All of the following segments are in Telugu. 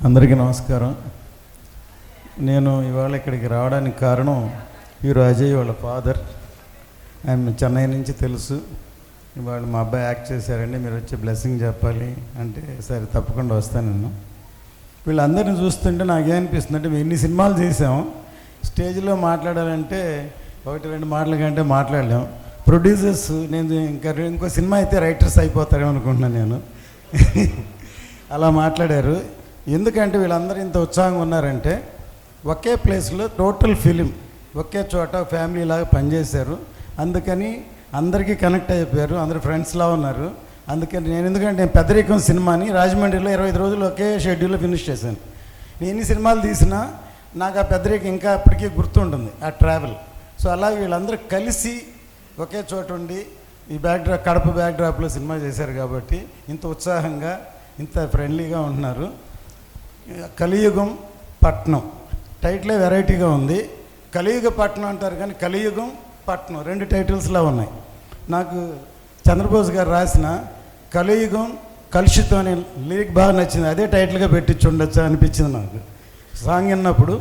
అందరికీ నమస్కారం. నేను ఇవాళ ఇక్కడికి రావడానికి కారణం హీరో అజయ్ వాళ్ళ ఫాదర్. ఆయన చెన్నై నుంచి తెలుసు. ఇవాళ మా అబ్బాయి యాక్ట్ చేశారండి, మీరు వచ్చి బ్లెస్సింగ్ చెప్పాలి అంటే సరే తప్పకుండా వస్తాను. నేను వీళ్ళందరినీ చూస్తుంటే నాకేమనిపిస్తుంది అంటే మేము ఎన్ని సినిమాలు చేసాము, స్టేజ్లో మాట్లాడాలంటే ఒకటి రెండు మాటల కంటే మాట్లాడలేం. ప్రొడ్యూసర్స్ నేను ఇంకో సినిమా అయితే రైటర్స్ అయిపోతారేమో అనుకుంటున్నాను నేను. అలా మాట్లాడారు. ఎందుకంటే వీళ్ళందరూ ఇంత ఉత్సాహంగా ఉన్నారంటే ఒకే ప్లేస్లో టోటల్ ఫిలిం ఒకే చోట ఫ్యామిలీ లాగా పనిచేశారు. అందుకని అందరికీ కనెక్ట్ అయిపోయారు, అందరు ఫ్రెండ్స్లా ఉన్నారు. అందుకని నేను పెద్దరికం సినిమాని రాజమండ్రిలో 25 రోజులు ఒకే షెడ్యూల్లో ఫినిష్ చేశాను. నేను ఎన్ని సినిమాలు తీసినా నాకు ఆ పెద్దరికం ఇంకా అప్పటికీ గుర్తుంటుంది, ఆ ట్రావెల్. సో అలాగే వీళ్ళందరూ కలిసి ఒకే చోట ఉండి ఈ కడప బ్యాక్డ్రాప్లో సినిమా చేశారు కాబట్టి ఇంత ఉత్సాహంగా ఇంత ఫ్రెండ్లీగా ఉంటున్నారు. కలియుగం పట్నం టైటిలే వెరైటీగా ఉంది. కలియుగ పట్నం అంటారు కానీ కలియుగం పట్నం రెండు టైటిల్స్లా ఉన్నాయి. నాకు చంద్రబోస్ గారు రాసిన కలియుగం కలుషితం అనే లిరిక్ బాగా నచ్చింది. అదే టైటిల్గా పెట్టించి ఉండొచ్చు అనిపించింది నాకు. సాంగ్ విన్నప్పుడు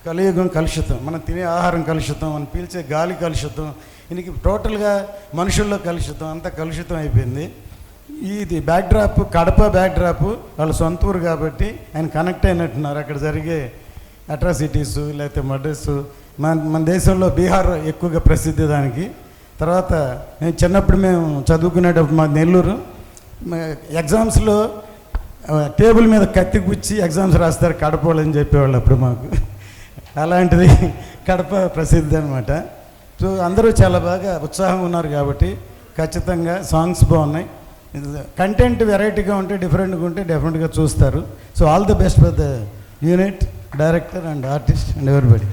కలియుగం కలుషితం, మనం తినే ఆహారం కలుషితం, మనం పీల్చే గాలి కలుషితం, దీనికి టోటల్గా మనుషుల్లో కలుషితం, అంతా కలుషితం అయిపోయింది. ఇది బ్యాక్డ్రాప్ కడప బ్యాక్డ్రాప్ వాళ్ళ సొంత ఊరు కాబట్టి ఆయన కనెక్ట్ అయినట్టున్నారు. అక్కడ జరిగే అట్రాసిటీస్ లేకపోతే మర్డర్స్ మన దేశంలో బీహార్ ఎక్కువగా ప్రసిద్ధి దానికి. తర్వాత నేను చిన్నప్పుడు మేము చదువుకునేటప్పుడు మా నెల్లూరు ఎగ్జామ్స్లో టేబుల్ మీద కత్తి గుచ్చి ఎగ్జామ్స్ రాస్తారు కడప వాళ్ళు అని చెప్పేవాళ్ళు అప్పుడు మాకు. అలాంటిది కడప ప్రసిద్ధి అనమాట. సో అందరూ చాలా బాగా ఉత్సాహంగా ఉన్నారు కాబట్టి ఖచ్చితంగా సాంగ్స్ బాగున్నాయి. కంటెంట్ వెరైటీగా ఉంటే డిఫరెంట్గా ఉంటే డెఫినెట్గా చూస్తారు. So all the best for the unit, director and artist and everybody.